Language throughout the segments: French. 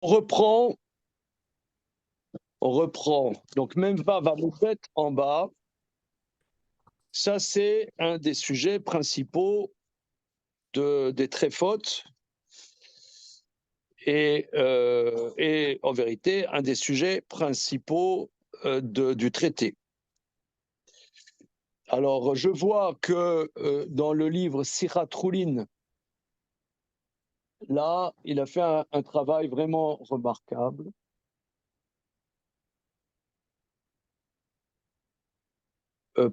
reprend, donc même va en bas. Ça, c'est un des sujets principaux des tréfotes et en vérité, un des sujets principaux du traité. Alors, je vois que dans le livre Sirat Roulin, là, il a fait un travail vraiment remarquable.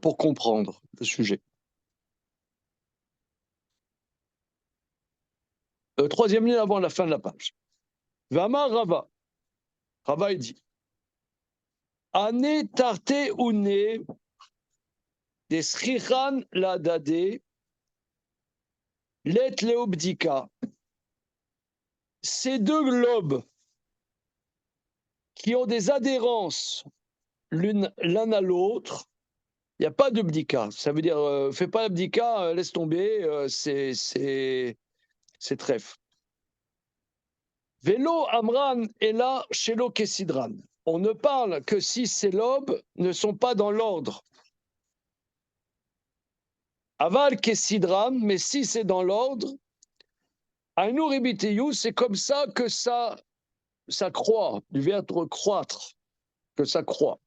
Pour comprendre le sujet. Troisième ligne avant la fin de la page. Vama Rava. Rava, il dit Ane tarte une des srichan la dade let leobdika. Ces deux globes qui ont des adhérences l'un à l'autre, il n'y a pas de bdika. Ça veut dire, fais pas bdika, laisse tomber, c'est trèfle. Vélo Amran est là chez Kesidran. On ne parle que si ces lobes ne sont pas dans l'ordre. Aval Kesidran, mais si c'est dans l'ordre, Ainuribiteyu, c'est comme ça que ça croît, du verbe croître, que ça croît.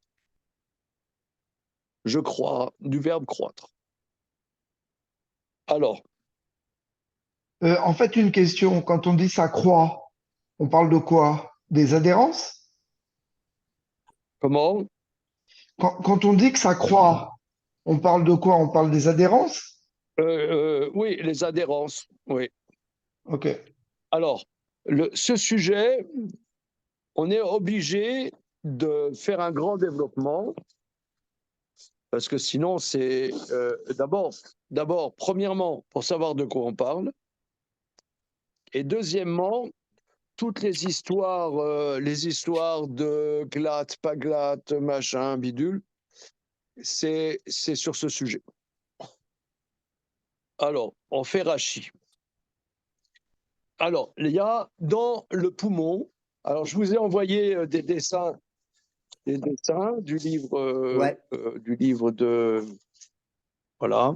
Je crois, du verbe croître. Alors. En fait, une question, quand on dit ça croît, on parle de quoi? Des adhérences? Comment? Quand on dit que ça croît, on parle de quoi? On parle des adhérences? Oui, les adhérences, oui. Ok. Alors, ce sujet, on est obligé de faire un grand développement parce que sinon, c'est d'abord, premièrement, pour savoir de quoi on parle, et deuxièmement, toutes les histoires de glatte, pas glatte, machin, bidule, c'est sur ce sujet. Alors, on fait Rachi. Alors, il y a dans le poumon, alors je vous ai envoyé des dessins du livre de, voilà.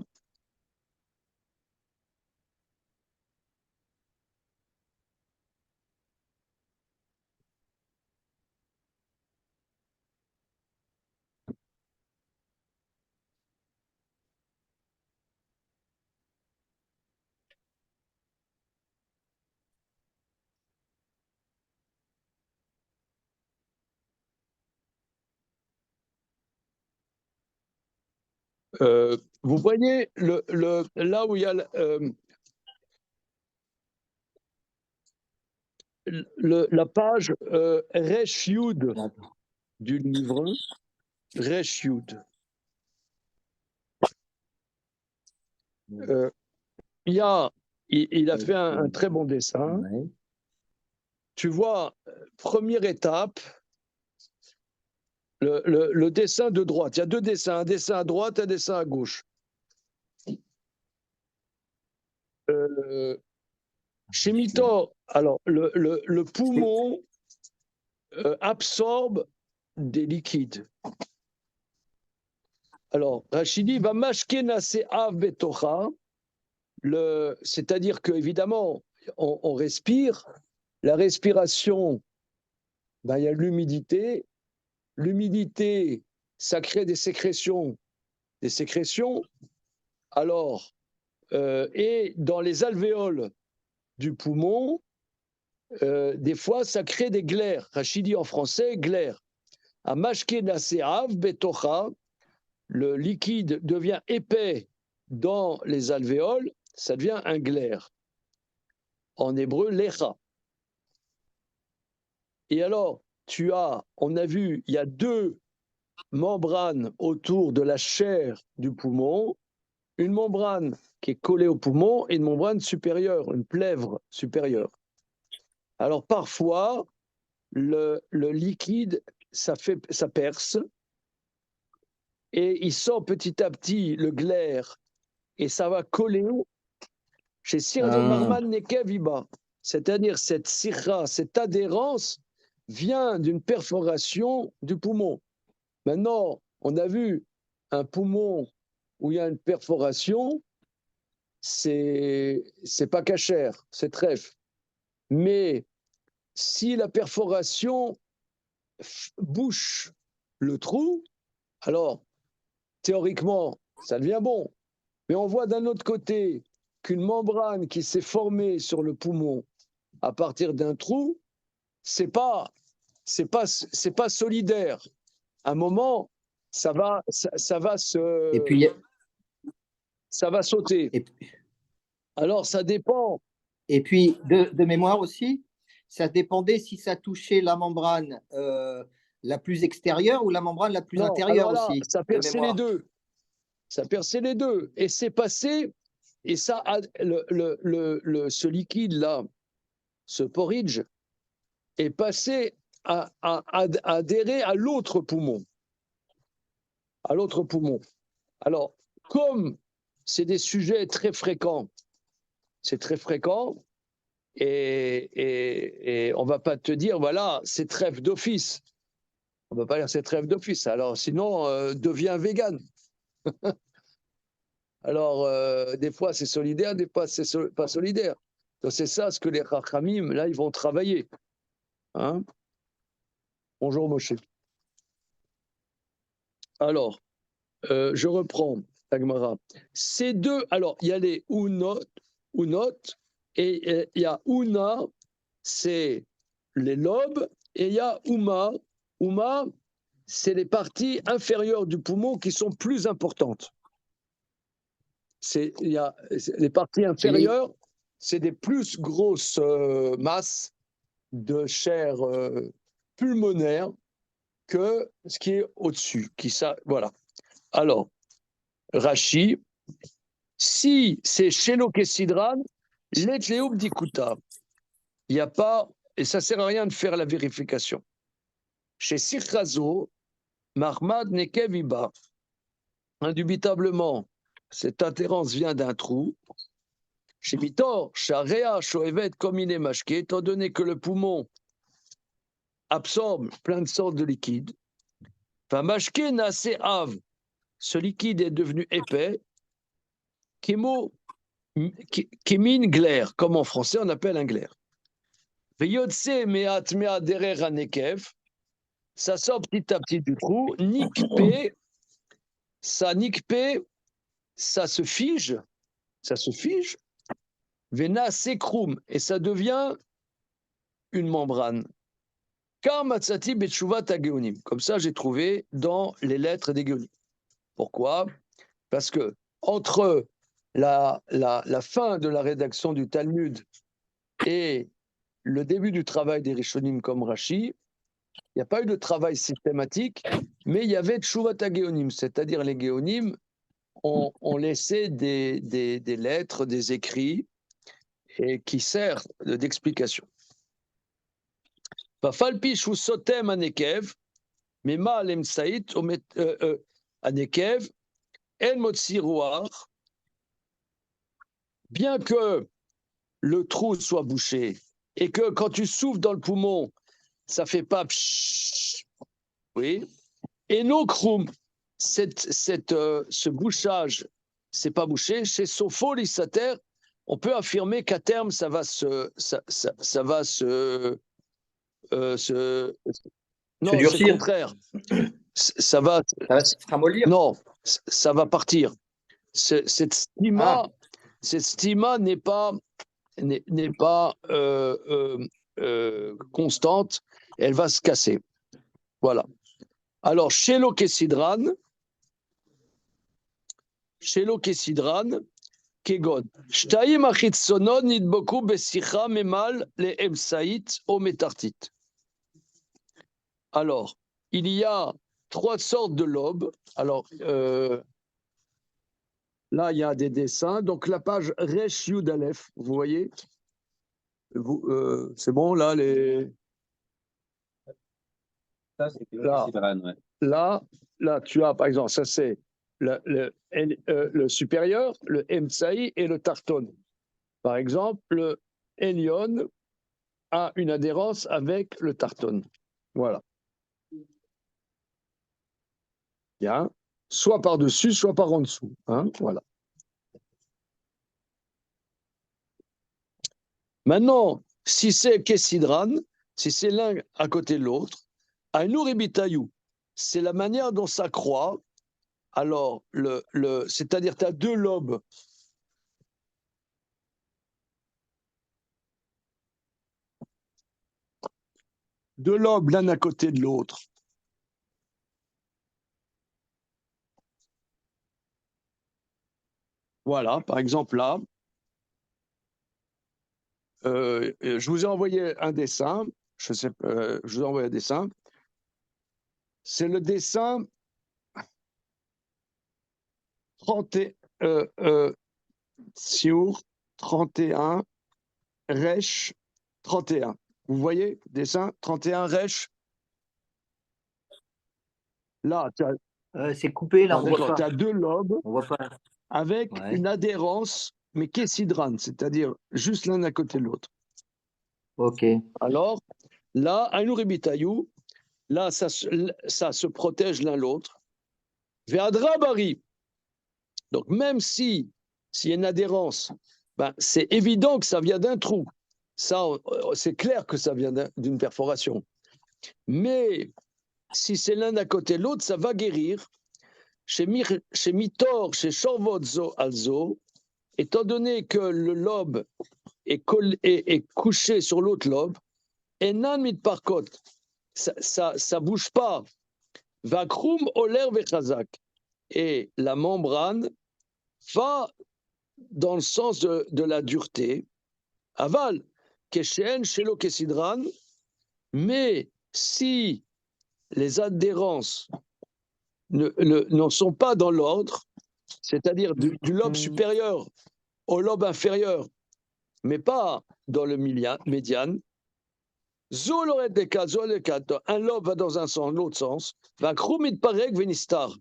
Vous voyez là où il y a la page Resh Yud du livre, Resh Yud. Il a fait un très bon dessin. Tu vois, première étape, le dessin de droite. Il y a deux dessins, un dessin à droite, un dessin à gauche. Chez Mito, alors le poumon absorbe des liquides. Alors, Rachidi va mashkenase av betocha, c'est-à-dire qu'évidemment, on respire. La respiration, ben, il y a l'humidité. L'humidité, ça crée des sécrétions. Alors, et dans les alvéoles du poumon, des fois, ça crée des glaires. Rachidi en français, glaires. À mashkenaseav betocha, le liquide devient épais dans les alvéoles, ça devient un glaire. En hébreu, lecha. Et alors, on a vu, il y a deux membranes autour de la chair du poumon, une membrane qui est collée au poumon et une membrane supérieure, une plèvre supérieure. Alors parfois, le liquide, ça perce, et il sort petit à petit le glaire, et ça va coller chez Sir de Marman Nekeviba. C'est-à-dire cette sikha, cette adhérence vient d'une perforation du poumon. Maintenant, on a vu un poumon où il y a une perforation, c'est pas cachère, c'est trèfle. Mais si la perforation bouche le trou, alors théoriquement, ça devient bon. Mais on voit d'un autre côté qu'une membrane qui s'est formée sur le poumon à partir d'un trou, c'est pas solidaire. À un moment, ça va Et puis, ça va sauter. et, Alors ça dépend. et puis de mémoire aussi, ça dépendait si ça touchait la membrane la plus extérieure ou la membrane la plus Non, intérieure alors là, aussi. ça de perçait les mémoire. deux. Ça perçait les deux. Et c'est passé, et ça, ce liquide-là, ce porridge, est passé à adhérer à l'autre poumon. À l'autre poumon. Alors, comme c'est des sujets très fréquents, c'est très fréquent, et on ne va pas te dire, voilà, c'est trêve d'office. On ne va pas dire c'est trêve d'office. Alors, sinon, deviens vegan. Alors, des fois, c'est solidaire, des fois, c'est pas solidaire. Donc, c'est ça ce que les Chachamim, là, ils vont travailler. Hein? Bonjour, Moshe. Alors, je reprends, Agmara. Ces deux, alors, il y a les unot, et il y a una, c'est les lobes, et il y a uma, c'est les parties inférieures du poumon qui sont plus importantes. Les parties inférieures, c'est des plus grosses masses de chair pulmonaire que ce qui est au-dessus. Voilà. Alors, Rashi, si c'est Shelokesidran, l'Etleoub d'Ikuta, il n'y a pas, et ça ne sert à rien de faire la vérification. Chez Sirchazo, Mahmad Nekeviba, indubitablement, cette adhérence vient d'un trou. Chez Vitor, Sharea, Shoevet, comme il est mashké, étant donné que le poumon absorbe plein de sortes de liquides, enfin, mashké nase av, ce liquide est devenu épais, kémo, kémine glaire, comme en français on appelle un glaire. Veyotse meat mea derer hanekev, ça sort petit à petit du trou, nikpe, ça se fige, vena sekrum, et ça devient une membrane. Kamatsati betshuvat hageonim, comme ça j'ai trouvé dans les lettres des Géonim. Pourquoi? Parce que entre la fin de la rédaction du Talmud et le début du travail des Rishonim comme Rashi, il n'y a pas eu de travail systématique, mais il y avait Tshuvat HaGeonim, c'est-à-dire les Géonim ont laissé des lettres, des écrits, et qui servent d'explication. Falpi shu sotem anekev, mema alem saït anekev, el motzi ruach, bien que le trou soit bouché et que quand tu souffles dans le poumon, ça fait pas pshhh, oui. Et no krum, ce bouchage, c'est pas bouché. Chez Sopho Lissater, on peut affirmer qu'à terme, ça va se non, c'est le contraire. Ça va se ramollir. Non, ça va partir. Cette stima n'est pas constante, elle va se casser. Voilà. Alors, chez l'Okesidran, Kegon, Shtaim achitsonon nidboku besicha memal le emsaït o metartit. Alors, il y a 3 sortes de lobes. Alors, là, il y a des dessins. Donc, la page Resh Yud Aleph, vous voyez? C'est bon, là, les... Ça, c'est Là, tu as, par exemple, ça c'est le supérieur, le Emsaï et le Tarton. Par exemple, le Elion, a une adhérence avec le tartone. Voilà. Bien. Soit par-dessus, soit par en dessous. Hein, voilà. Maintenant, si c'est Kessidran, si c'est l'un à côté de l'autre, Ainour et Bitayou, c'est la manière dont ça croît. Alors, c'est-à-dire tu as deux lobes. Deux lobes l'un à côté de l'autre. Voilà, par exemple là, je vous ai envoyé un dessin. Je vous ai envoyé un dessin. C'est le dessin 30, Siour 31, Resh 31. Vous voyez, dessin 31, Resh. Là, C'est coupé, là, on voit tu pas. as deux lobes On voit pas. avec Ouais. une adhérence, mais Kessidran, c'est-à-dire juste l'un à côté de l'autre. Ok. Alors, là, Ainour et Bitayou, là, ça se protège l'un l'autre. Ve'adra Bari. Donc, même s'il y a une adhérence, ben, c'est évident que ça vient d'un trou. Ça, c'est clair que ça vient d'une perforation. Mais si c'est l'un à côté de l'autre, ça va guérir. Chez Mitor, chez Shorvodzo Alzo, étant donné que le lobe est couché sur l'autre lobe, Enan mitparkot, ça bouge pas. Vakrum oler vechazak. Et la membrane va dans le sens de la dureté. Aval, keshen shelo kesidran, mais si les adhérences n'en sont pas dans l'ordre, c'est-à-dire du lobe supérieur au lobe inférieur, mais pas dans le médiane, un lobe va dans un sens, l'autre sens, va krumit parek venistar.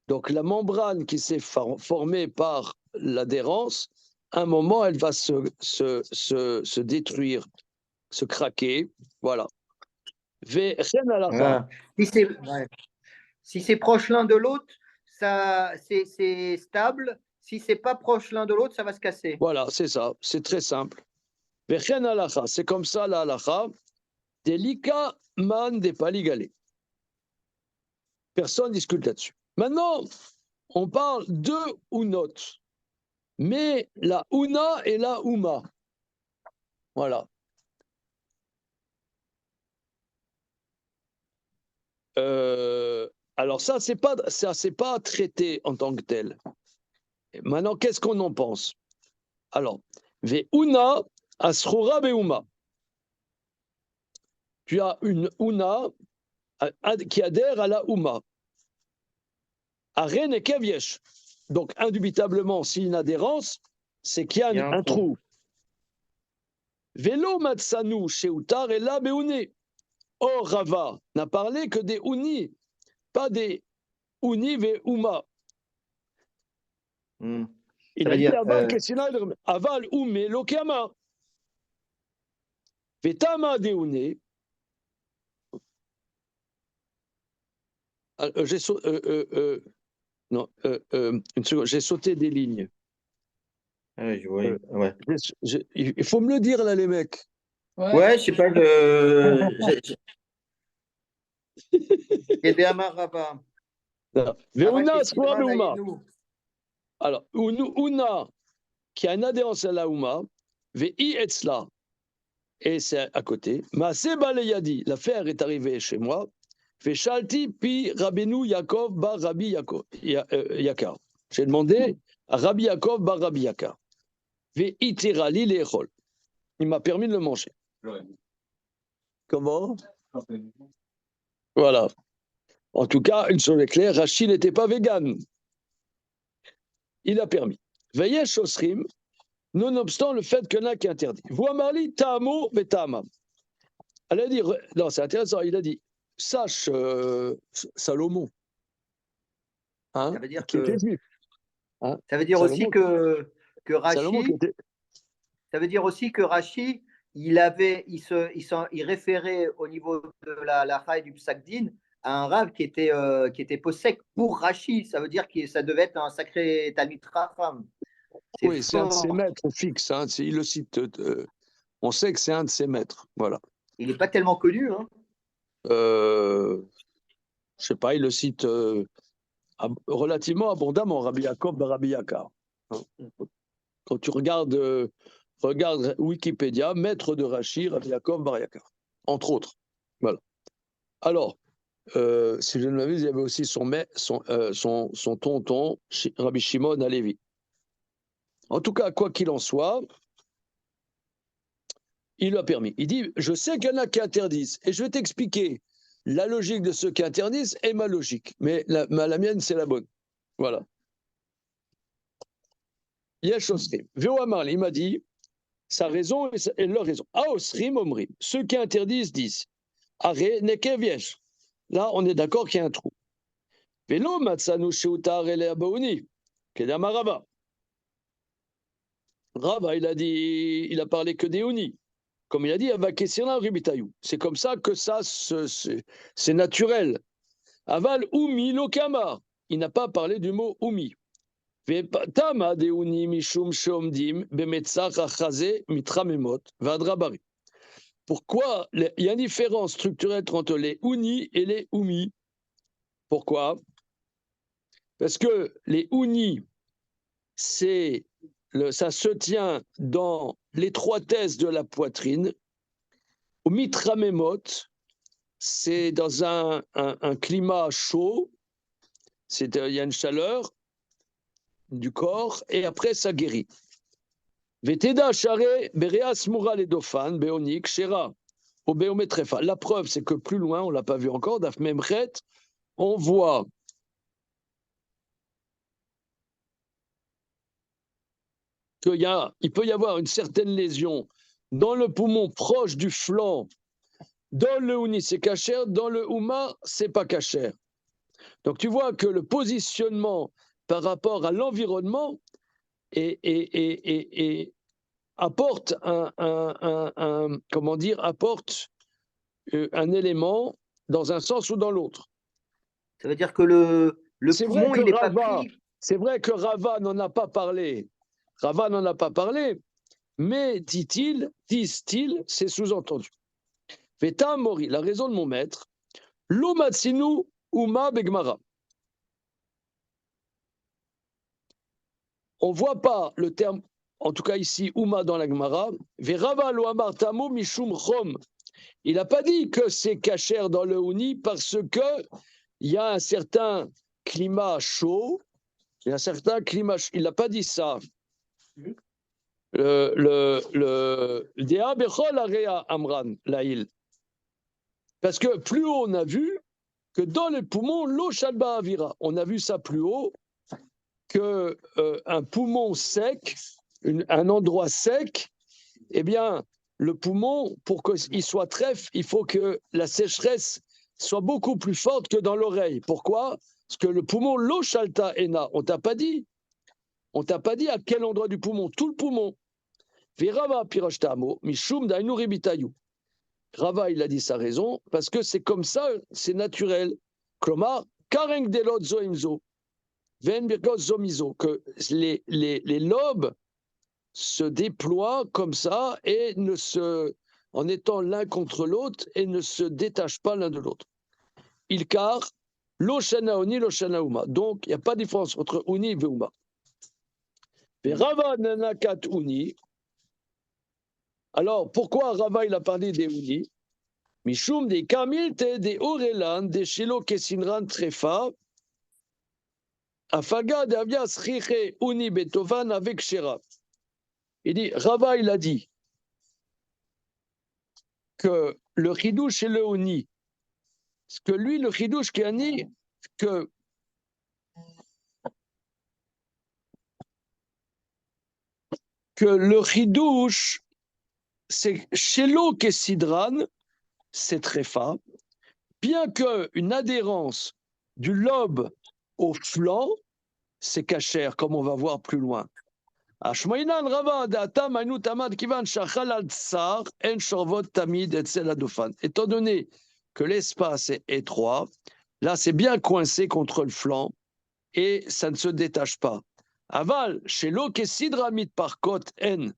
Donc la membrane qui s'est formée par l'adhérence, à un moment, elle va se détruire, se craquer. Voilà. Ah. Si c'est proche l'un de l'autre, c'est stable. Si c'est pas proche l'un de l'autre, ça va se casser. Voilà, c'est ça. C'est très simple. C'est comme ça la halacha. Delika man de paligalé. Personne ne discute là-dessus. Maintenant, on parle de unot, mais la una et la uma. Voilà. Alors ça, c'est pas traité en tant que tel. Maintenant, qu'est-ce qu'on en pense? Alors, ve'una asrura beuma. Tu as une una qui adhère à la uma. Aren et kevyesh. Donc, indubitablement, s'il y a une adhérence, c'est qu'il y a un trou. Velo matsanu sheutar et la beune. Or, Rava n'a parlé que des uni, pas des uni ve uma. Il a dit aval ume lokama. Vetama deune. Non, une seconde, j'ai sauté des lignes. Ouais, ouais. Il faut me le dire là, les mecs. Ouais, je sais pas. Kedeamar Rava. Veuna Sfora Beuma. Alors, Una, qui a une adhérence à la Uma, Vei Etzla, et c'est à côté. Maase Baleyadi, l'affaire est arrivée chez moi. Veshalti pi Rabbeinu Yaakov bar Rabbi Yakar. J'ai demandé à Rabbi Yaakov bar Rabbi Yakar. Veitirali leechol. Il m'a permis de le manger. Comment? Voilà. En tout cas, une chose est claire, Rachid n'était pas vegan. Il a permis. Veillez Shosrim, nonobstant le fait qu'il y en a qui est interdit. Voamali Tamo Betama. Elle a dit, non, c'est intéressant, il a dit, sache, Salomon, hein, Ça veut dire qui était juif. Hein, ça veut dire Salomon, aussi que Rachi, était... ça veut dire aussi que Rachi, il référait au niveau de la Chaï du Psakdin à un Rav qui était possèque pour Rashi. Ça veut dire que ça devait être un sacré Talmid Chacham. Oui, c'est un de ses fort. maîtres fixes. Hein, il le cite. On sait que c'est un de ses maîtres. Voilà. Il n'est pas tellement connu. Hein. Je sais pas, il le cite relativement abondamment, Rabbi Yaakov ben Rabbi Yakar. Quand tu regardes Wikipédia, maître de Rashi, Rabbi Yaakov Bar Yakar, entre autres. Voilà. Alors, si je ne m'abuse, il y avait aussi son tonton, Rabbi Shimon Alevi. En tout cas, quoi qu'il en soit, il l'a permis. Il dit, je sais qu'il y en a qui interdisent, et je vais t'expliquer la logique de ceux qui interdisent et ma logique. Mais la mienne, c'est la bonne. Voilà. Yesh Osrim. Véoamar, il m'a dit, sa raison et leur raison. Aosrim Omrim. Ceux qui interdisent disent, Are Nekev Yesh. Là, on est d'accord qu'il y a un trou. Vélo Matsanu Sheutar Ele Abaouni. Kedama Rava. Rava, il a parlé que des Oni. Comme il a dit, c'est comme ça que c'est naturel. Aval Oumi Lokama. Il n'a pas parlé du mot Oumi. Tama de Ouni Mishum Shomdim Bemetzach Achaze Mitramemot Vadrabari. Pourquoi il y a une différence structurelle entre les Ouni et les Oumi? Pourquoi? Parce que les Ouni, ça se tient dans l'étroitesse de la poitrine. Au mitramemot, c'est dans un climat chaud, il y a une chaleur du corps, et après ça guérit. Veteda share bereas mura le dofan beonik shera au beometrefa. La preuve, c'est que plus loin, on l'a pas vu encore, daf memchet, on voit qu'il peut y avoir une certaine lésion dans le poumon proche du flanc. Dans le Ouni, c'est cachère, dans le Ouma, c'est pas cachère. Donc tu vois que le positionnement par rapport à l'environnement apporte apporte un élément dans un sens ou dans l'autre. Ça veut dire que le C'est poumon, il n'est pas pris. C'est vrai que Rava n'en a pas parlé. Mais disent-ils, c'est sous-entendu. Veta Mori, la raison de mon maître, Lomatsinu Uma Begmara. On ne voit pas le terme, en tout cas ici, Uma dans la Gemara, Verava lo amar tamu mishum chom. Il n'a pas dit que c'est cachère dans le Ouni parce que il y a un certain climat chaud, il n'a pas dit ça. Amran, Laïl. Parce que plus haut, on a vu que dans les poumons, l'eau shalba avira. On a vu ça plus haut qu'un poumon sec, un endroit sec, eh bien, le poumon, pour qu'il soit trèfle, il faut que la sécheresse soit beaucoup plus forte que dans l'oreille. Pourquoi? Parce que le poumon, l'eau shalta ena, on t'a pas dit. On t'a pas dit à quel endroit du poumon, tout le poumon. Virava pirashtamo, mishum dainuri bitayu. Rava, il a dit sa raison, parce que c'est comme ça, c'est naturel. Klomar, kareng delot zoimzo, ven birkot zomizo, que les lobes se déploient comme ça et en étant l'un contre l'autre et ne se détachent pas l'un de l'autre. Ilkar, l'oshana oni, l'oshana uma. Donc, il n'y a pas de différence entre uni et uma. Rava nanakat uni. Alors, pourquoi Rava il a parlé des uni? Mishum des kamilte des orelan des shilo kesinran trefa afaga de avias riche uni betovan avec shera. Il dit, Rava il a dit que le chidouche et le uni, parce que lui le chidouche qui a dit que le chidouche c'est shelo kesidran, c'est trefa, bien qu'une adhérence du lobe au flanc, c'est cachère, comme on va voir plus loin. Ashmoinan Rava Da'atam Ainu Tamad Kivan Shachal al Tsar En Shorvot Tamid Etzel Adofan. Étant donné que l'espace est étroit, là c'est bien coincé contre le flanc et ça ne se détache pas. Aval, chez l'Okesidramit par côte N.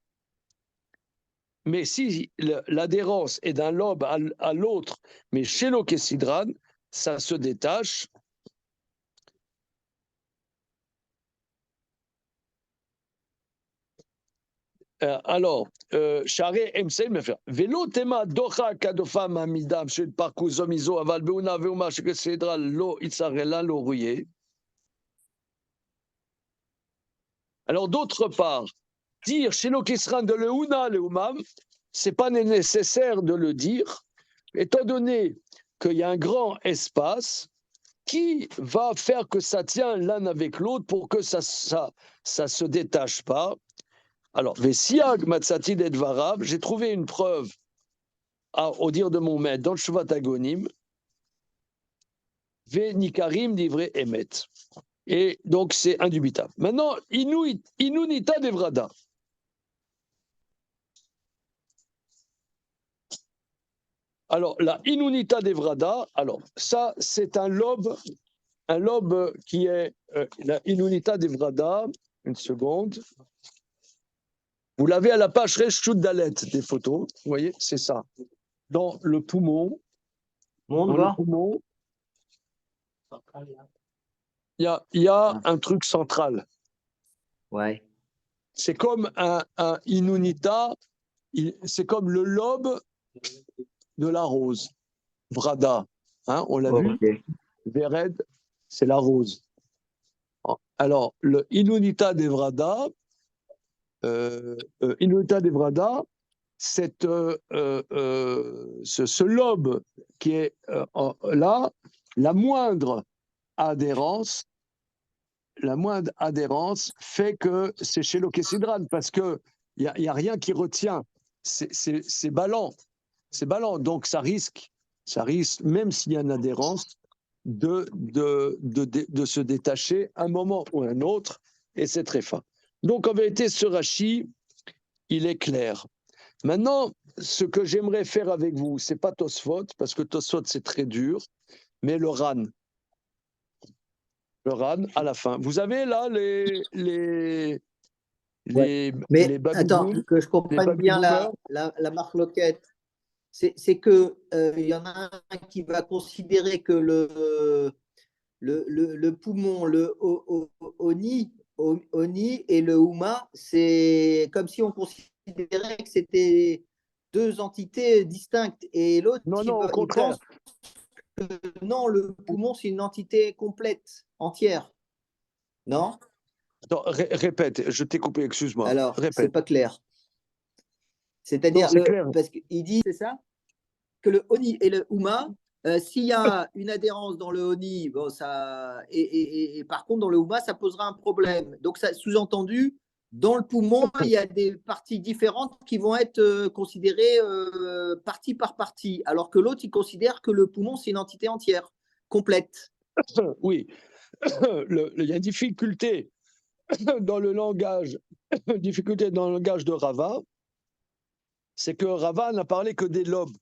Mais si l'adhérence est d'un lobe à l'autre, mais chez l'Okesidran, ça se détache. Alors, Charé Emsei me fait Vélo tema docha kadofa mamidam chez parcours miso aval beuna veuma chez que cédra lo itzarela lo rouillé. Alors, d'autre part, dire chez l'Okesran de leuna le umam, c'est pas nécessaire de le dire, étant donné qu'il y a un grand espace qui va faire que ça tient l'un avec l'autre pour que ça se détache pas. Alors, Vesiag Matsati Dedvarav, j'ai trouvé une preuve au dire de mon maître dans le Shvat Agonim, Ve Nikarim d'Ivre Emet. Et donc, c'est indubitable. Maintenant, Inunita Devrada. Alors, la Inunita Devrada, alors, ça, c'est un lobe qui est la Inunita Devrada. Une seconde. Vous l'avez à la page Reshut Dalet des photos. Vous voyez, c'est ça. Dans le poumon. Il y a un truc central. Ouais. C'est comme un Inunita, c'est comme le lobe de la rose. Vrada. Hein, on l'a vu. Vered, c'est la rose. Alors, le Inunita de Vrada, c'est ce lobe qui est là, la moindre adhérence fait que c'est chez l'Okesidran, parce qu'il n'y a rien qui retient. C'est ballant. C'est ballant. Donc, ça risque, même s'il y a une adhérence, de se détacher un moment ou un autre, et c'est très fin. Donc, en vérité, ce Rashi, il est clair. Maintenant, ce que j'aimerais faire avec vous, c'est pas Tosfot, parce que Tosfot, c'est très dur, mais le Ran. Le Ran, à la fin. Vous avez là les Mais attends, baby-boom, que je comprenne bien la marloquette. C'est que il y en a un qui va considérer que le poumon, le oni et le Houma, c'est comme si on considérait que c'était deux entités distinctes. Et l'autre, Non, au il contraire. pense que non, le poumon, c'est une entité complète, entière. Non? Attends, répète, je t'ai coupé, excuse-moi. Alors, c'est Répète. pas clair. C'est-à-dire, c'est clair. parce qu'il dit, c'est ça, que le Oni et le Houma, s'il y a une adhérence dans le Oni, bon, et par contre, dans le Houma, ça posera un problème. Donc, ça sous-entendu, dans le poumon, il y a des parties différentes qui vont être considérées partie par partie, alors que l'autre, il considère que le poumon, c'est une entité entière, complète. Oui, il y a une difficulté dans le langage, de Rava, c'est que Rava n'a parlé que des lobes.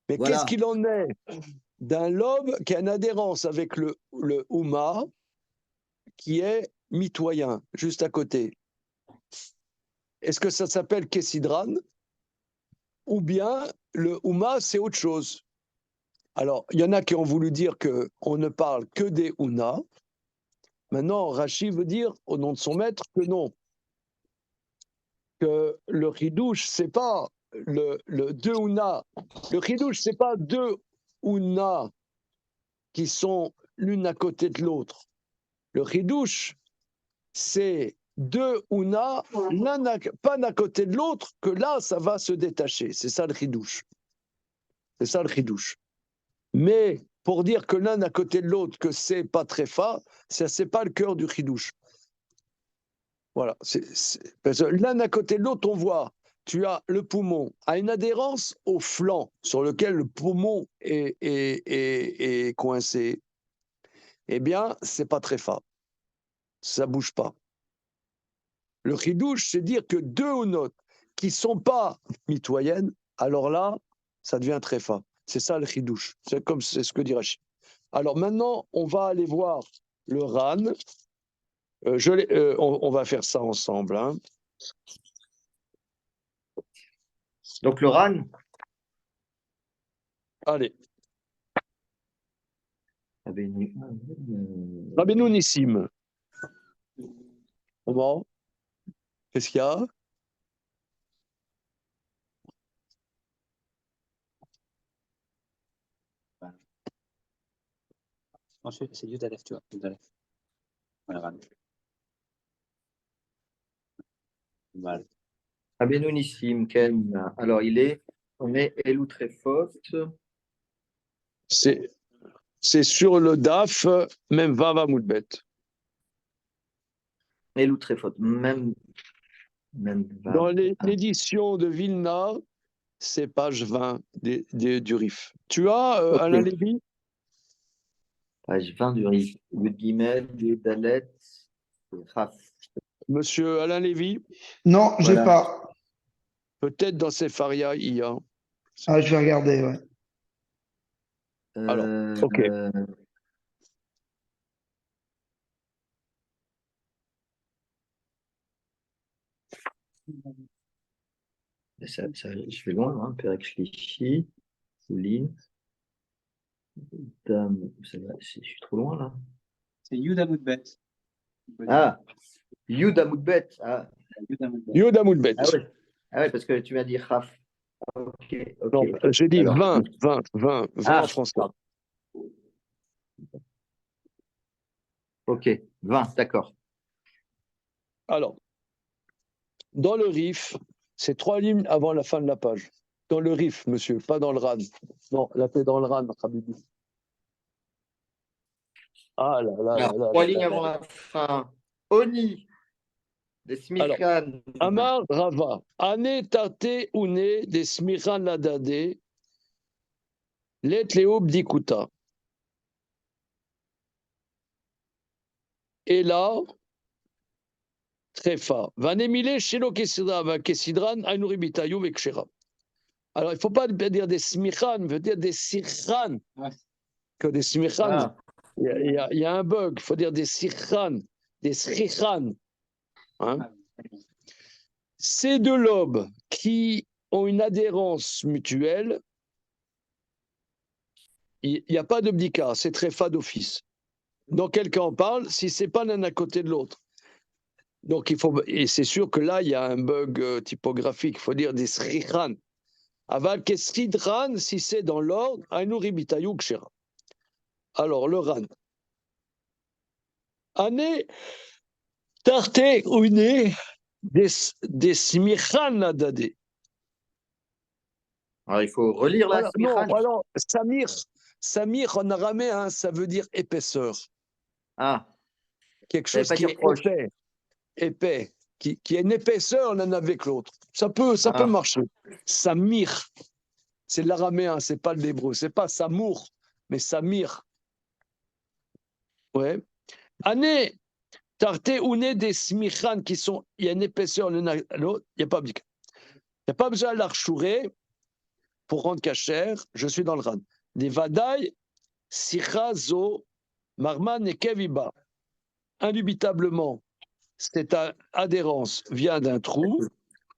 Mais Voilà. qu'est-ce qu'il en est d'un lobe qui a une adhérence avec le Houma, qui est mitoyen, juste à côté? Est-ce que ça s'appelle Kessidran? Ou bien le Houma, c'est autre chose? Alors, il y en a qui ont voulu dire qu'on ne parle que des Houna. Maintenant, Rashi veut dire, au nom de son maître, que non. Que le Hidouche, c'est pas le deux Houna. Le Hidouche, c'est pas deux Houna qui sont l'une à côté de l'autre. Le Hidouche, c'est deux Houna, l'un pas d'un côté de l'autre, que là, ça va se détacher. C'est ça le Hidouche. C'est ça le Hidouche. Mais pour dire que l'un à côté de l'autre, que c'est pas très fa, c'est pas le cœur du Hidouche. Voilà. Parce que l'un à côté de l'autre, on voit, tu as le poumon à une adhérence au flanc sur lequel le poumon est coincé. Eh bien, c'est pas très fa. Ça bouge pas. Le chidouche, c'est dire que deux notes qui ne sont pas mitoyennes, alors là, ça devient tréfa. C'est ça le chidouche. C'est ce que dit Rachid. Alors maintenant, on va aller voir le ran. On va faire ça ensemble. Hein. Donc le ran. Allez. Rabbeinu Nissim. Comment? Qu'est-ce qu'il y a? C'est Yud Aleph, tu vois. Yud Aleph. Voilà. Mal. Rabbeinu Nissim, Ken. Alors on est Elou Trefot. C'est sur le DAF, même Vava Moudbet. Elou Trefot, même Dans l'édition de Vilna, c'est page 20 du RIF. Tu as, Okay. Alain Lévy? Page 20 du RIF. Yud Gimel, Yud Dalet, Raf. Monsieur Alain Lévy? Non, j'ai Voilà. pas. Peut-être dans Sefaria, il y a. Ah, je vais regarder, ouais. Alors, ok. Je vais loin, hein. Perek Shlishi, Souline. Je suis trop loin là. C'est Yud Amoudbet. Ah, Yud Amoudbet. Ah. Yoda Moudbet. Ah ouais, parce que tu m'as dit Raf. Ok. Non, j'ai dit Alors, 20 en français. Ok, 20, d'accord. Alors, dans le RIF, c'est 3 lignes avant la fin de la page. Dans le RIF, monsieur, pas dans le RAN. Non, là, t'es dans le RAN, Habibi. Ah là là là là. 3 lignes avant la fin. Oni, des Smichan. Amar Rava, Ane tate une des Smichan ladade, let leob dikuta. Et là, Trefa, Vanemile shelo kesidran ainuribitayu vekshera. Alors, il ne faut pas dire des smichan, il faut dire des sirchan. Que des smichan, il y a un bug, il faut dire des sirchan, des srichan. Hein? Ces deux lobes qui ont une adhérence mutuelle, il n'y a pas de bdika, c'est tréfa d'office. Dans quel cas on parle? Si ce n'est pas l'un à côté de l'autre. Donc, et c'est sûr que là, il y a un bug typographique, il faut dire des srichan. Aval kesridran, si c'est dans l'ordre, ainuribitayu kshera. Alors, le ran. Ané tarte une des smichan ladade. Alors, il faut relire la Smichan. Non, alors, Samir en araméen, ça veut dire épaisseur. Ah. Quelque chose qui est épais, qui a une épaisseur l'un avec l'autre. Ça peut marcher. Samir, c'est l'araméen, c'est pas l'hébreu. C'est pas Samour, mais Samir. Ouais. Ané tarte une des smichan qui sont, il y a une épaisseur l'un à l'autre, il n'y a pas besoin. Il n'y a pas besoin de l'archourer pour rendre cachère. Je suis dans le ran. Des vadaï, sichazo, marman et keviba. Indubitablement, cette adhérence vient d'un trou.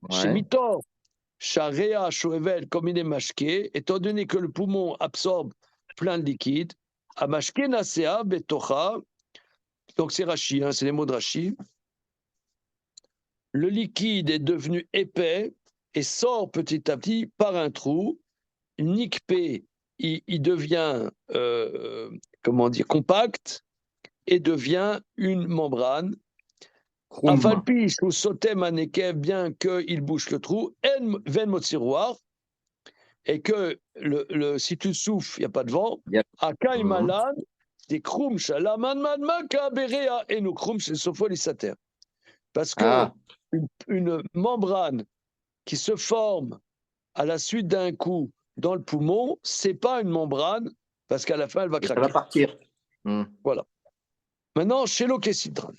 Chez Mitor, Charea, Shoevel, comme il est mashké, étant donné que le poumon absorbe plein de liquide, à mashké nasea, betocha, donc c'est Rashi, hein, c'est les mots de Rashi. Le liquide est devenu épais et sort petit à petit par un trou. Nikpé, il devient compact et devient une membrane. Afalpi ou sotem anekev, bien qu'il bouche le trou, en ven motsiroir, et que si tu souffles, il n'y a pas de vent. Akai malan, des krum shalaman manmaka berea et nous krum chez sopholisater. Parce que une membrane qui se forme à la suite d'un coup dans le poumon, c'est pas une membrane, parce qu'à la fin, elle va craquer. Ça va partir. Voilà. Maintenant, chez l'okécidran.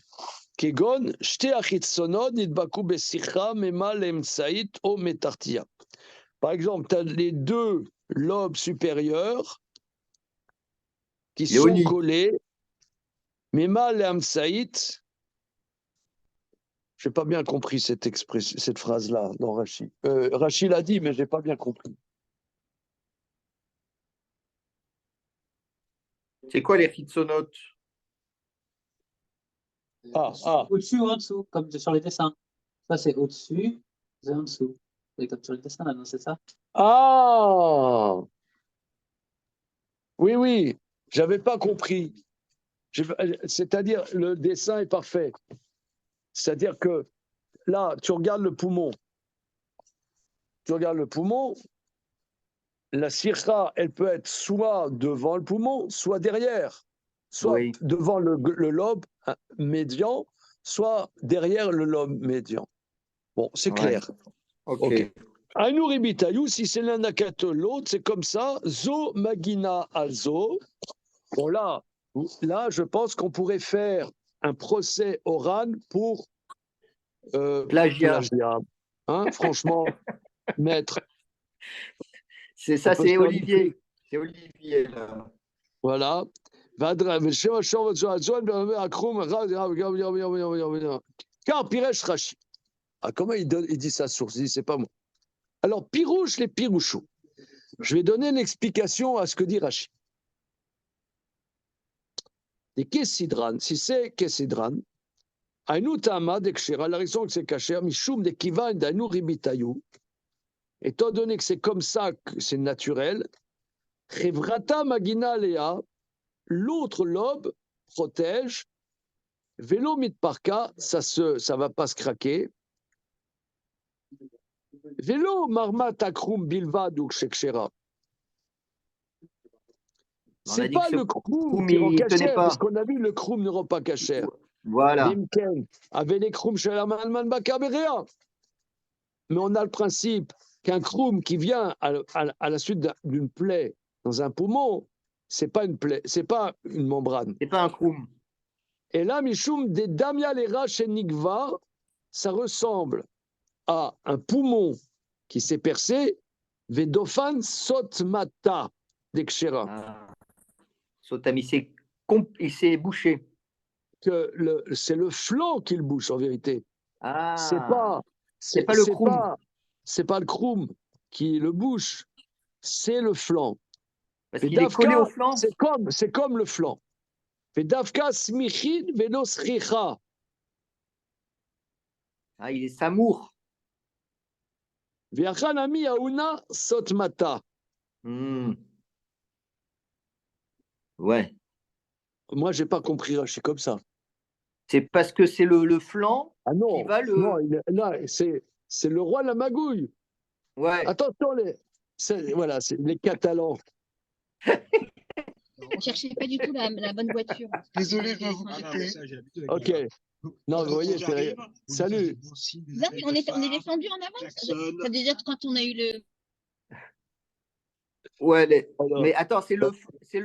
כגון שתי החיצונות נדבקו בשיחה ממה לאמצעית או מתחתיה. Par exemple, tu as les deux lobes supérieurs qui sont Léonie. collés, mema le'amsaït. Je n'ai pas bien compris cette phrase-là dans Rashi. Rashi l'a dit, mais je n'ai pas bien compris. C'est quoi les hitsonotes? Au-dessus ou en dessous, comme sur les dessins. Ça, c'est au-dessus, c'est en dessous. C'est comme sur les dessins, là, non, c'est ça? Ah oui, oui, j'avais pas compris. C'est-à-dire, le dessin est parfait. C'est-à-dire que là, tu regardes le poumon. Tu regardes le poumon, la sirra, elle peut être soit devant le poumon, soit derrière. Soit Oui. devant le lobe médian, soit derrière le lobe médian. Bon, c'est Ouais. clair. Ok. Aïnouri bitayou, si c'est l'un nakate l'autre, c'est comme ça. Zo magina azo. Bon, là, je pense qu'on pourrait faire un procès oral pour Plagiat. Hein, franchement, maître. C'est ça, c'est Olivier. C'est Olivier, là. Voilà. Car Piresh Rashi. Ah, comment il dit sa source? Il dit, c'est pas moi. Alors, Pirouche, les Pirouchou. Je vais donner une explication à ce que dit Rashi. Et Kessidran, si c'est Kessidran, Aïnou Tama d'Ekshera, la raison que c'est Kacher, Mishum de Kivan d'Aïnou Ribitayou, étant donné que c'est comme ça que c'est naturel, Chevrata Magina Lea, l'autre lobe protège, Vélo Mitparka, ça va pas se craquer. Vélo Marmat Akrum Bilvad ou Shekshera. C'est pas le Kroum qui rend cachère, parce qu'on a vu le Kroum ne rend pas cachère. Voilà. Avec les Kroum chez la Malman Bakaberea. Mais on a le principe qu'un Kroum qui vient à la suite d'une plaie dans un poumon, c'est pas une plaie, c'est pas une membrane. C'est pas un kroum. Et là, Mishum des Damia Lera chez Nikva, ça ressemble à un poumon qui s'est percé, Vedofan Sotmata d'Ekshera. Ah. Sotam, il s'est bouché. C'est le flanc qui le bouche en vérité. Ah. C'est pas le kroum. C'est pas le kroum qui le bouche, c'est le flanc. Parce qu'il est collé au flanc. C'est comme le flanc. Vedavka smichin velo sricha. Ah, il est samour. Viachanami auna sotmata. Ouais. Moi, j'ai pas compris Rashi comme ça. C'est parce que c'est le flanc non, qui va le. Non, c'est le roi de la magouille. Ouais. Attention, voilà, c'est les Catalans. On cherchait pas du tout la bonne voiture. Désolé, je vais vous couper. Ok. Non, vous voyez, salut. Là, on est descendu en avance. Ça déjà quand on a eu le. Ouais, mais attends, c'est le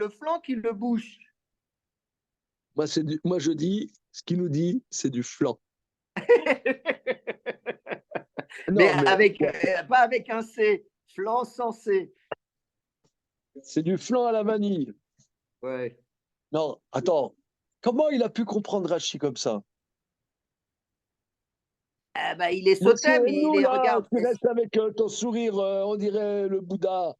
flanc qui le bouche. Moi, je dis, ce qu'il nous dit, c'est du flanc. mais pas avec un C, flanc sans C. C'est du flanc à la vanille. Ouais. Non, attends. Comment il a pu comprendre Rachi comme ça? Ah bah, il est sauté, mais il est, regarde. Tu restes avec ton sourire, on dirait le Bouddha.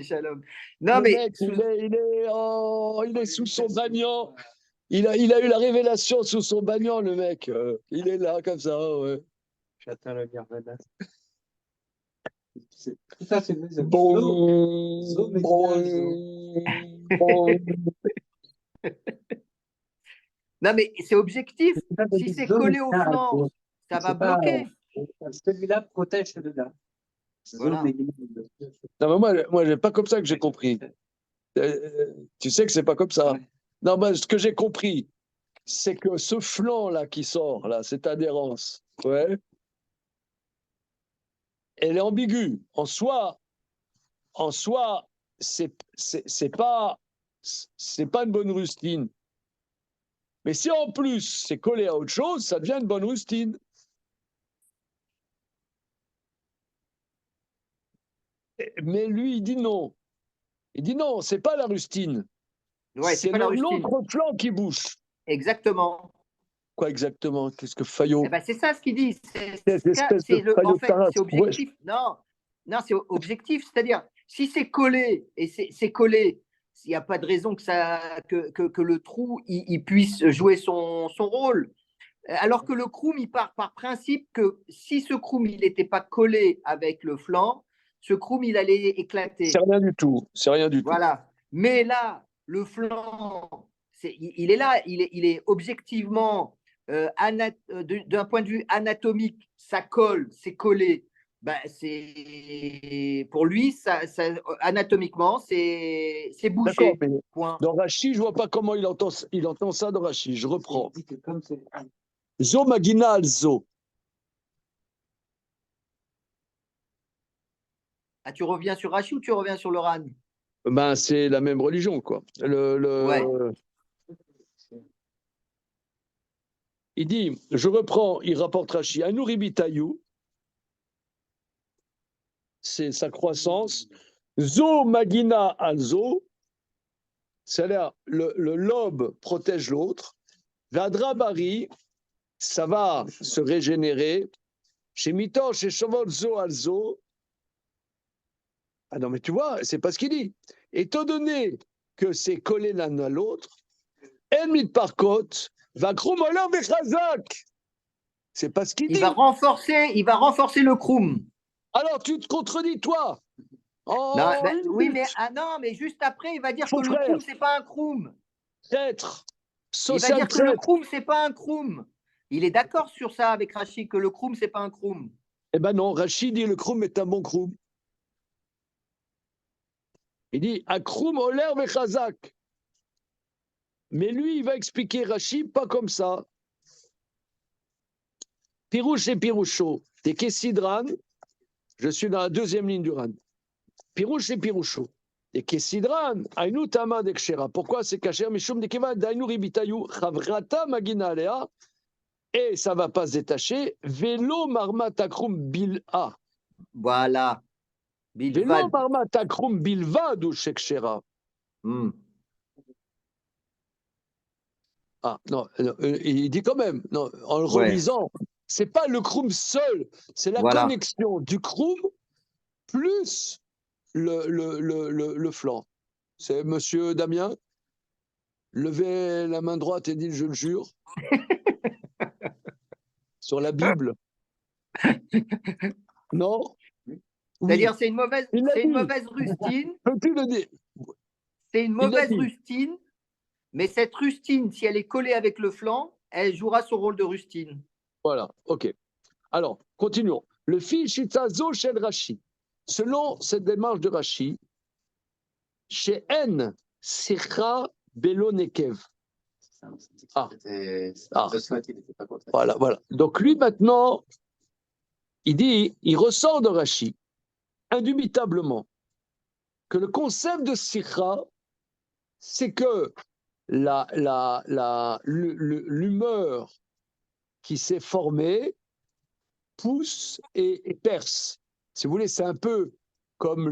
Shalom. Non, mais mec, il est sous son bagnon. Il a eu la révélation sous son bagnon, le mec. Il est là, comme ça. Ouais. J'attends le Nirvana. Ça, c'est bon. Non, mais c'est objectif. Si c'est collé au flanc, ça va bloquer. Celui-là protège celui-là. Voilà. Non, mais moi, c'est pas comme ça que j'ai compris. Tu sais que c'est pas comme ça. Non, mais ce que j'ai compris, c'est que ce flanc-là qui sort, là, cette adhérence, ouais, elle est ambiguë. En soi, c'est pas une bonne rustine. Mais si en plus c'est collé à autre chose, ça devient une bonne rustine. Mais lui, il dit non. Il dit non, c'est pas la rustine. Ouais, c'est C'est pas la rustine. l'autre flanc qui bouge. Exactement. Quoi exactement? Qu'est-ce que Fayot? Eh ben, c'est ça ce qu'il dit. Cette espèce de En fait, Fayot c'est objectif. Non, non, c'est objectif. C'est-à-dire, si c'est collé et c'est collé, il n'y a pas de raison que le trou il puisse jouer son rôle. Alors que le kroum, il part par principe que si ce kroum il n'était pas collé avec le flanc, ce kroum il allait éclater. C'est rien du tout. C'est rien du tout. Voilà. Mais là, le flanc, il est là, il est objectivement, d'un point de vue anatomique, ça colle, c'est collé. Ben, pour lui, anatomiquement, c'est D'accord, bouché. mais Point. dans Rachi, je vois pas comment il entend ça dans Rachi. Je reprends. Il dit que comme c'est- Zo magina al zo. Ah, tu reviens sur Rachi ou tu reviens sur le RAN? Ben, c'est la même religion, quoi. Ouais. Il dit, je reprends, il rapporte Rachi, Anouribitayou, c'est sa croissance. Zo magina al zo, c'est-à-dire le lobe protège l'autre. Vadrabari, ça va se régénérer. Chez Mito, chez Shovol zo al zo. Ah non, mais tu vois, c'est pas ce qu'il dit. Étant donné que c'est collé l'un à l'autre, Elmit par côte, va Krumola Bechazak. C'est pas ce qu'il dit. Il va renforcer le kroum. Alors tu te contredis, toi. Oh, Non, ben, oui, mais non, mais juste après, il va dire Faux que frère. le kroum, c'est pas un kroum. traître, Il va social dire que le traître. kroum, c'est pas un kroum. Il est d'accord sur ça avec Rachid, que le kroum, c'est pas un kroum. Eh ben non, Rachid dit le kroum est un bon kroum. Il dit un kroum oler vechazak. Mais lui, il va expliquer Rachid pas comme ça. Pirouche et Piroucho, des Kessidran, je suis dans la deuxième ligne du Ran. Pirouche et Piroucho, des Kessidran, Ainu Tama d'Ekshera. Pourquoi c'est Kacher Mishum de Keva d'Ainu Ribitayu, Chavrata Magina Alea, et ça ne va pas se détacher, Velo Marmatakrum Bil'a. Voilà. Velo Bilvad. Marmatakrum Bilvad ou Shekshera. Ah, non, il dit quand même, non, en le Ouais. relisant, c'est pas le kroum seul, c'est la Voilà. connexion du kroum plus le flanc. C'est monsieur Damien, levez la main droite et dites je le jure. Sur la Bible. Non? C'est-à-dire, c'est une mauvaise rustine. Peux-tu le dire? C'est une mauvaise rustine, mais cette rustine, si elle est collée avec le flanc, elle jouera son rôle de rustine. Voilà, ok. Alors, continuons. Le fil Shitzazo chez Rashi. Selon cette démarche de Rashi, chez N, Sikha Belo Nekev. Ah. Voilà, voilà. Donc lui, maintenant, il ressort de Rashi, indubitablement, que le concept de Sikha, c'est que l'humeur qui s'est formée pousse et perce. Si vous voulez, c'est un peu comme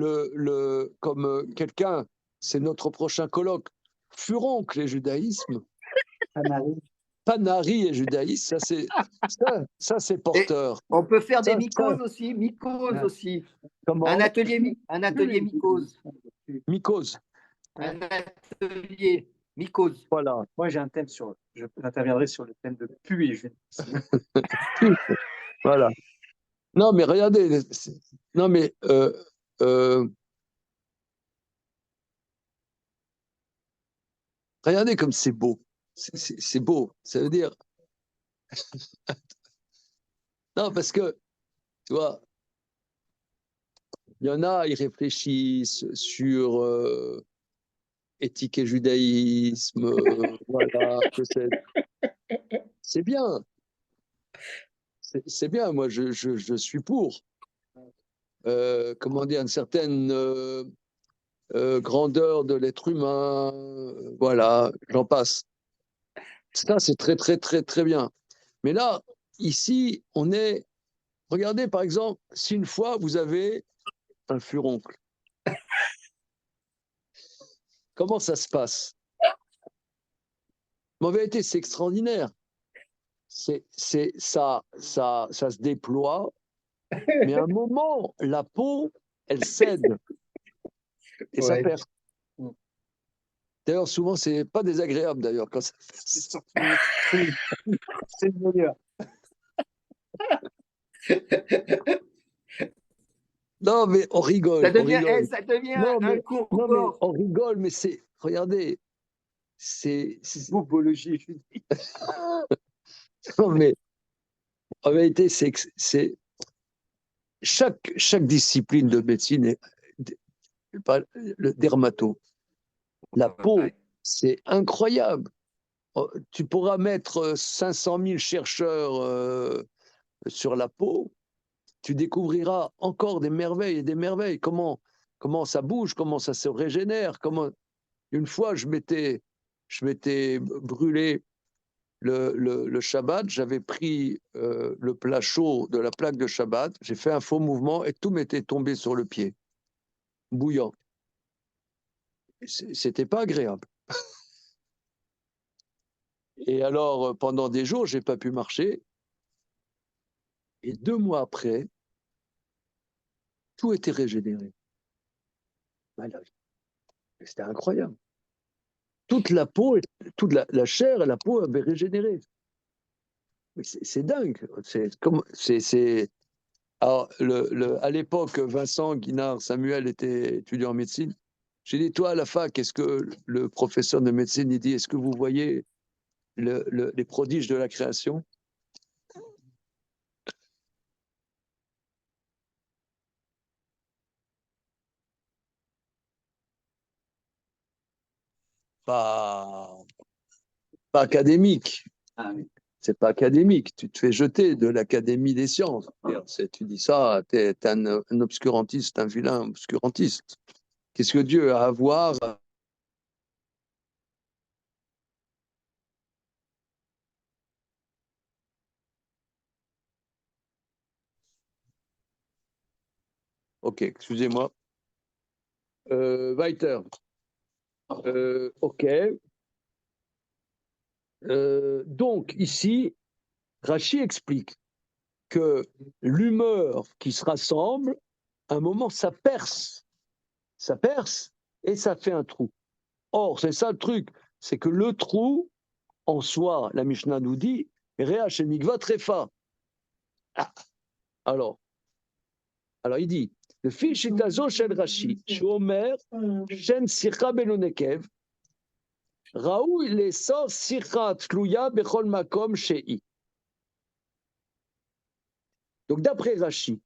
comme quelqu'un, c'est notre prochain colloque, furoncle et judaïsme. Panari et judaïsme, ça c'est porteur. Et on peut faire des mycoses aussi, aussi. Comment? Un atelier mycose. Mycose. Un atelier mycose. Voilà. Moi, j'ai un thème j'interviendrai sur le thème de puits. Voilà. Non, mais regardez. Non, mais regardez comme c'est beau. C'est beau. Ça veut dire. Non, parce que, tu vois, il y en a, ils réfléchissent sur éthique et judaïsme. Voilà, c'est bien. C'est bien, moi, je suis pour. Comment dire, une certaine grandeur de l'être humain. Voilà, j'en passe. Ça, c'est très, très, très, très bien. Mais là, ici, on est. Regardez, par exemple, si une fois vous avez un furoncle, comment ça se passe? En vérité, c'est extraordinaire. Ça se déploie, mais à un moment, la peau, elle cède et ça Ouais. perd. D'ailleurs, souvent, c'est pas désagréable d'ailleurs quand ça. C'est le meilleur. Non, mais on rigole, Ça on devient, rigole. ça devient Non, un mais, cours non, mais sport. on rigole, mais c'est, regardez, Bobologie. non, mais en vérité, c'est chaque discipline de médecine, le dermato, la peau, Ouais. c'est incroyable. Tu pourras mettre 500 000 chercheurs sur la peau, tu découvriras encore des merveilles et des merveilles. Comment ça bouge, comment ça se régénère. Une fois, je m'étais brûlé le Shabbat, j'avais pris le plat chaud de la plaque de Shabbat, j'ai fait un faux mouvement et tout m'était tombé sur le pied, bouillant. C'était pas agréable. Et alors, pendant des jours, j'ai pas pu marcher. Et 2 mois après, tout était régénéré. C'était incroyable. Toute la peau, toute la chair et la peau avaient régénéré. C'est dingue. Alors, à l'époque, Vincent Guinard Samuel était étudiant en médecine. J'ai dit, toi, à la fac, est-ce que le professeur de médecine, il dit, est-ce que vous voyez les prodiges de la création? Pas, pas académique. Ah oui. C'est pas académique. Tu te fais jeter de l'Académie des sciences. Tu dis ça, tu es un obscurantiste, un vilain obscurantiste. Qu'est-ce que Dieu a à voir? Ok, excusez-moi. Weiter. Ok. Donc, ici, Rachi explique que l'humeur qui se rassemble, à un moment, ça perce et ça fait un trou. Or, c'est ça le truc, c'est que le trou, en soi, la Mishnah nous dit, Réa Mikva Trefa. Ah, alors, il dit, le fichitazo shel Rashi, Shomer, Shen Sircha Belonekev, Raoui les sort Sircha Tluya Bechol Makom Shei. Donc, d'après Rashi,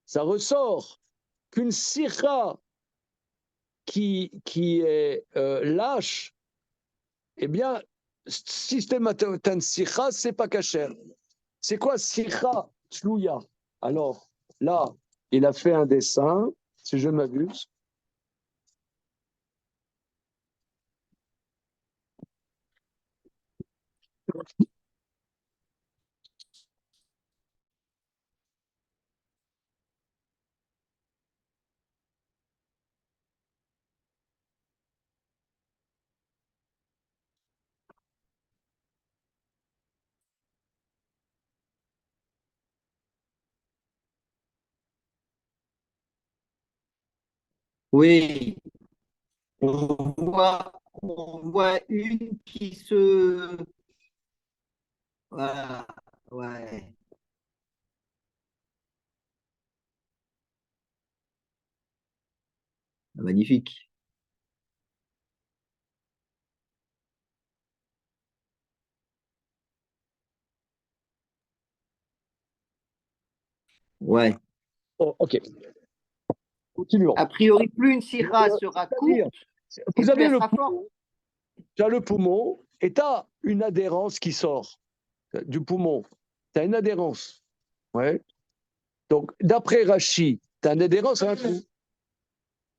ça ressort qu'une sirah qui est lâche, eh bien, systématiquement, sirah, c'est pas cachère. C'est quoi sirah tlouya? Alors, là, il a fait un dessin, si je ne m'abuse. Oui, on voit une qui se. Voilà, ouais, magnifique. Ouais. Oh, ok, continuons. A priori, plus une syrah sera C'est-à-dire, courte, et vous plus avez elle le sera forte. poumon, tu as le poumon et tu as une adhérence qui sort du poumon. Tu as une adhérence. Ouais. Donc, d'après Rachi, tu as une adhérence à un trou.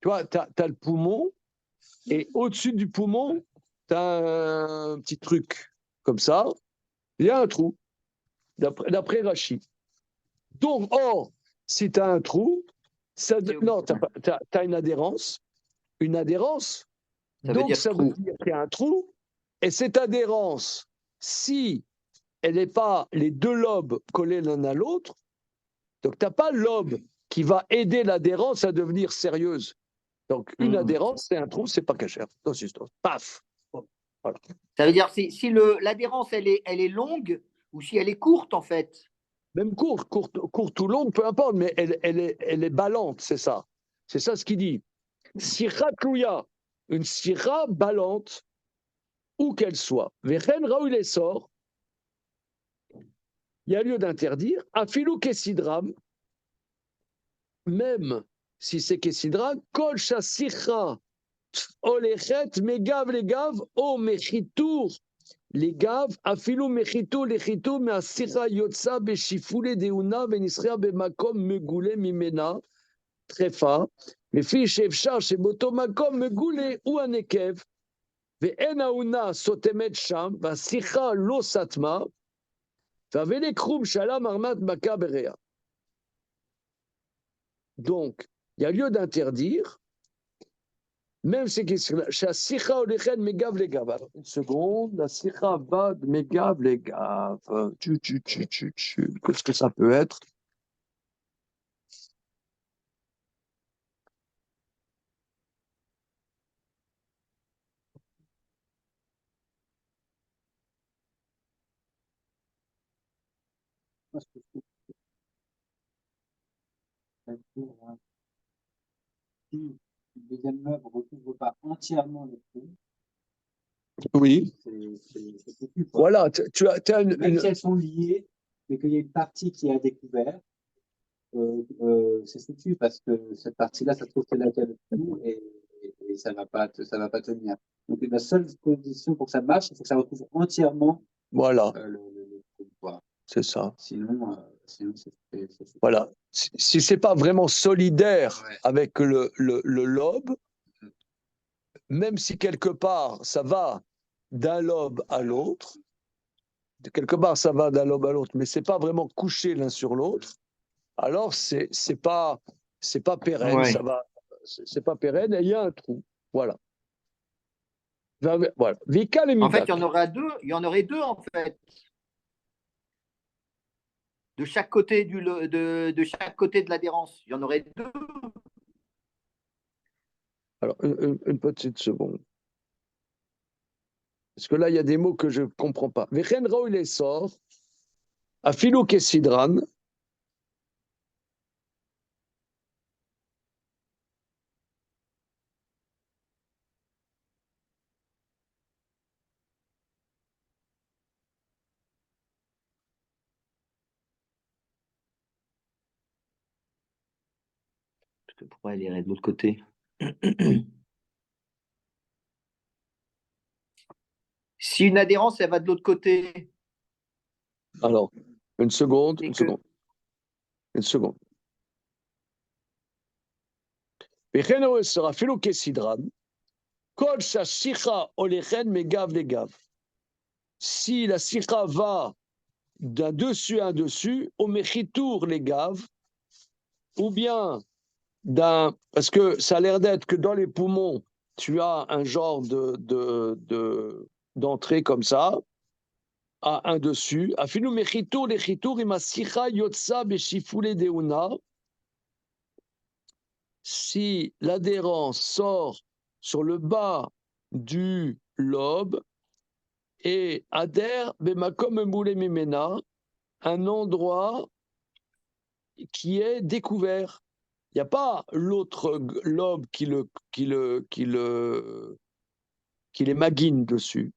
Tu vois, tu as le poumon et au-dessus du poumon, tu as un petit truc comme ça, il y a un trou, d'après Rachi. Donc, or, si tu as un trou, non, tu as une adhérence. Une adhérence, Ça veut donc dire ça trou. veut dire qu'il y a un trou, et cette adhérence, si elle n'est pas les deux lobes collés l'un à l'autre, donc tu n'as pas le lobe qui va aider l'adhérence à devenir sérieuse. Donc une adhérence, c'est un trou, c'est pas cachère. Paf. Voilà. Ça veut dire si l'adhérence elle est longue ou si elle est courte en fait. Même courte ou longue, peu importe, mais elle est ballante, c'est ça. C'est ça ce qu'il dit. Sira Tlouya, une sira ballante, où qu'elle soit. Vechen Raoul les sort, il y a lieu d'interdire. Afilou Kessidram, même si c'est Kessidra, Kol Shasicha, Olechet, Megav Legav, O Mechitour, Legav, Afilou Mechitour, Lechitour, Measicha Yotza, Beshifule Deuna, Venisrea Bemakom, Megule Mimena, Trefa, לפי שאפשר שבאותו מקום מגולה הוא הנקב, ואין העונה סותמת שם, והשיחה לא סתמה, והבלי קרום שעלה מרמת מכה בריאה. Donc, il y a lieu d'interdire, même si שהשיחה הולכת מגב לגב. Alors, une seconde, la שיחה va de מגב לגב. Qu'est-ce que ça peut être? Si le deuxième œuvre ne recouvre pas entièrement le trou, Oui. c'est foutu, quoi. Voilà, tu as Même si elles sont liées, mais qu'il y a une partie qui est à découvert, c'est foutu parce que cette partie-là, ça se trouve c'est là qu'il y a le trou et ça va pas tenir. Donc la seule condition pour que ça marche, il faut que ça recouvre entièrement Voilà, le trou, quoi. c'est ça. Sinon c'est foutu. Voilà. Si ce n'est pas vraiment solidaire Ouais. avec le lobe, même si quelque part ça va d'un lobe à l'autre, quelque part ça va d'un lobe à l'autre, mais ce n'est pas vraiment couché l'un sur l'autre, alors c'est pas pérenne, Ouais. ça va, c'est pas pérenne et il y a un trou. Voilà. Voilà. Vika les En fait, midak. il y en aurait deux en fait. De chaque côté de chaque côté de l'adhérence, il y en aurait deux. Alors, une petite seconde. Parce que là, il y a des mots que je ne comprends pas. Vechen Raoul les sort, Afilou Kesidran. Pourquoi elle irait de l'autre côté? Si une adhérence, elle va de l'autre côté. Alors, une seconde. Vechen Raoul sort, Afilou Kesidran. Kol Shashicha Olechen Megav Legav. Si la sikha va d'un dessus à un dessus, au mechitour les gaves, ou bien parce que ça a l'air d'être que dans les poumons, tu as un genre d'entrée comme ça, à un dessus. Afinu mechitour les chitour ima sikha yotsa beshifule deuna. Si l'adhérence sort sur le bas du lobe et adhère bemakom moule mimena, un endroit qui est découvert. Il n'y a pas l'autre lobe qui les maguine dessus.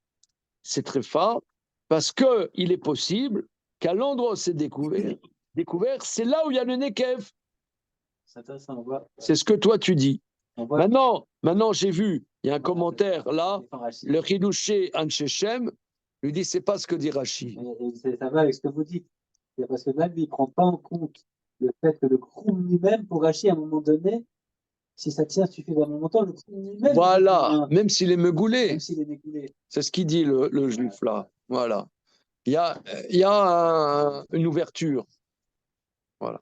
C'est très fort parce qu'il est possible qu'à l'endroit où c'est découvert, c'est là où il y a le Nekev. C'est intéressant, on voit. C'est ce que toi tu dis. On voit Maintenant j'ai vu, il y a un commentaire là, Rachi. le Ridouché Anchechem lui dit c'est pas ce que dit Rachi. Ça va avec ce que vous dites. C'est parce que même lui, il ne prend pas en compte le fait que le Krum lui-même, pour Rachi, à un moment donné, si ça tient suffisamment longtemps, le trou lui-même, Voilà, même s'il est megoulé. même s'il est découlé. C'est ce qu'il dit le juif là. Voilà. Il y a une ouverture. Voilà.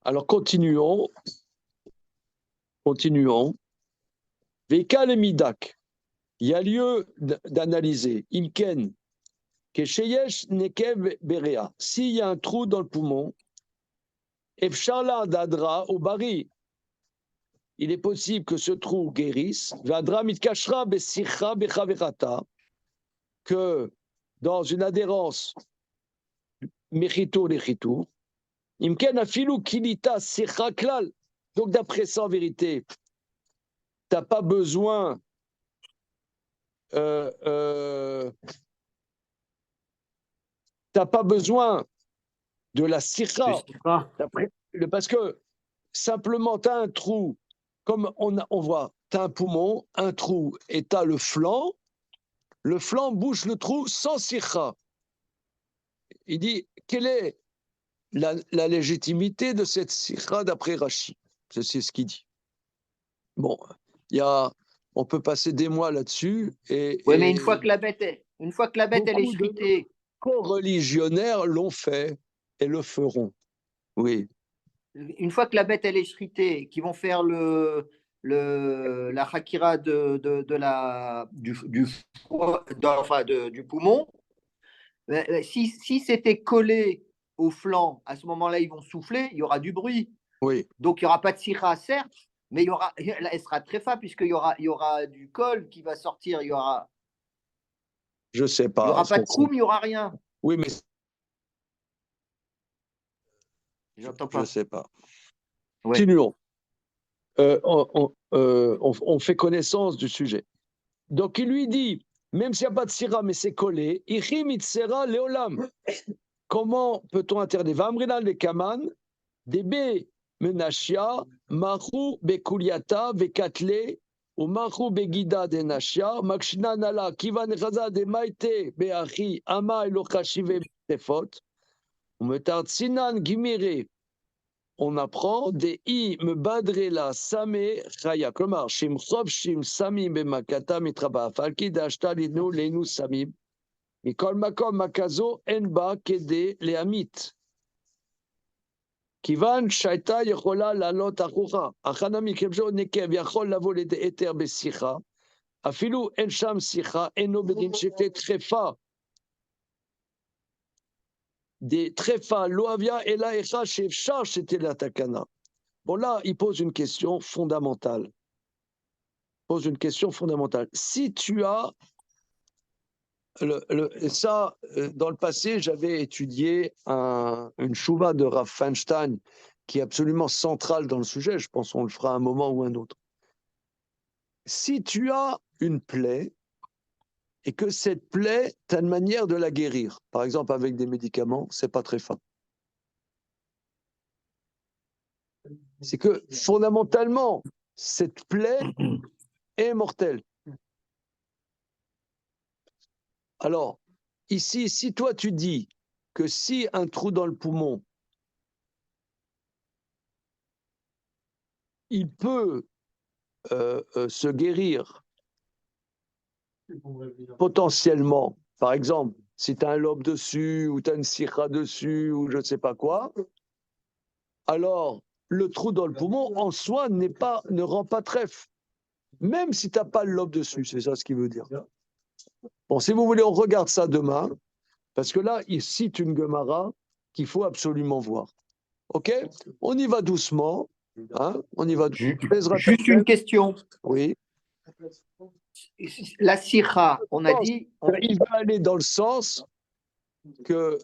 Alors continuons. Veka le midak. Il y a lieu d'analyser. Imken. Kesheyesh nekev berea. S'il y a un trou dans le poumon, efshala dadra au bari. Il est possible que ce trou guérisse. Vadra mitkashra besicha bechaverata. Que dans une adhérence mechito lechito. Imken afilu kilita sicha klal. Donc d'après ça, en vérité, tu n'as pas besoin t'as pas besoin de la sikha, parce que simplement tu as un trou, comme on voit, tu as un poumon, un trou, et tu as le flanc bouche le trou sans sikha. Il dit, quelle est la légitimité de cette sikha d'après Rashi? C'est ce qu'il dit. Bon, on peut passer des mois là-dessus. Oui, mais une fois que la bête, elle est shritée. Co-religionnaires l'ont fait et le feront. Oui. Une fois que la bête elle est shritée, qui vont faire la hakira du poumon, si c'était collé au flanc, à ce moment-là, ils vont souffler, il y aura du bruit. Oui. Donc, il n'y aura pas de sikha, certes, mais elle sera très faible, puisqu'il y aura du col qui va sortir. Je ne sais pas. Il n'y aura pas de kroum, il n'y aura rien. Oui, mais. J'entends pas. Je ne sais pas. Ouais. Continuons. On fait connaissance du sujet. Donc, il lui dit, même s'il n'y a pas de sira, mais c'est collé, Ichim itzera leolam. Comment peut-on interdire Vamrina le kaman, debe menashia, machu bekuliata, vekatle, ou machu begida de nashia, makshina nala, kiva nechaza de maite, beachi, ama elokashive tefot, ou metard sinan gimire. On apprend des i me badrela same chaya. Klamar, shim chov shim samim bemakata mitraba. Falki dashta linu lenu samim. Mikol makom makazo enba kede leamit. Kivan shaita yechola lalot achucha. Achanami kebjo nekev yachol lavo lede eter besicha. Afilu en sham sicha eno bedin shete trefa. Des trefa loavia ela echa shefshar c'était la takana. Bon, là, il pose une question fondamentale. Si tu as ça, dans le passé, j'avais étudié une chouva de Rav Feinstein qui est absolument centrale dans le sujet. Je pense qu'on le fera à un moment ou un autre. Si tu as une plaie et que cette plaie, tu as une manière de la guérir, par exemple avec des médicaments, c'est pas très fin. C'est que fondamentalement, cette plaie est mortelle. Alors, ici, si toi tu dis que si un trou dans le poumon, il peut se guérir potentiellement, par exemple, si tu as un lobe dessus, ou tu as une sikha dessus, ou je ne sais pas quoi, alors le trou dans le poumon, en soi, ne rend pas trèfle. Même si tu n'as pas le lobe dessus, c'est ça ce qu'il veut dire. Bon, si vous voulez, on regarde ça demain, parce que là, il cite une Gemara qu'il faut absolument voir. OK? On y va doucement. Hein? On y va doucement. Juste une question. Oui. La sikha, on a dit. Il va aller dans le sens que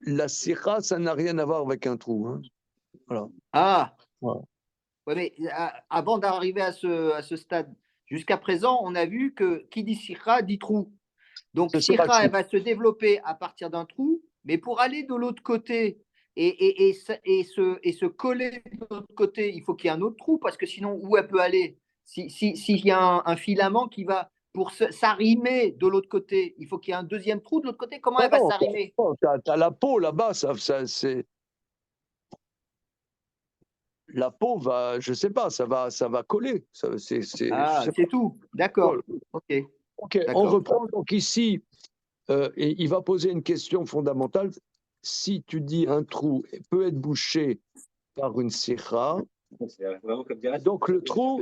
la sikha, ça n'a rien à voir avec un trou. Hein? Voilà. Ah. Voilà. Ouais, mais avant d'arriver à ce stade, jusqu'à présent, on a vu que qui dit sikha dit trou. Donc, sikha, elle va se développer à partir d'un trou, mais pour aller de l'autre côté et se coller de l'autre côté, il faut qu'il y ait un autre trou, parce que sinon, où elle peut aller? S'il y a un filament qui va pour s'arrimer de l'autre côté, il faut qu'il y ait un deuxième trou de l'autre côté. Comment elle va s'arrimer? Tu as la peau là-bas, c'est. la peau va, je sais pas, ça va coller. Ah, c'est tout. D'accord. Ok. Ok, on D'accord. reprend. Donc ici, et il va poser une question fondamentale. Si tu dis un trou peut être bouché par une sikha, C'est vraiment comme dirait. donc le trou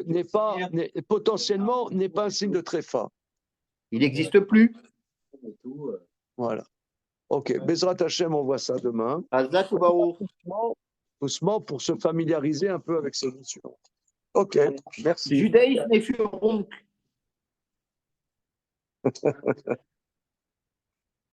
potentiellement n'est pas un signe de tréfa. Il n'existe plus. Voilà. Ok, Bezrat Hashem, on voit ça demain. Hazak ou Baruch. Doucement pour se familiariser un peu avec ces notions. Ok, merci. Judaïsme et furoncle.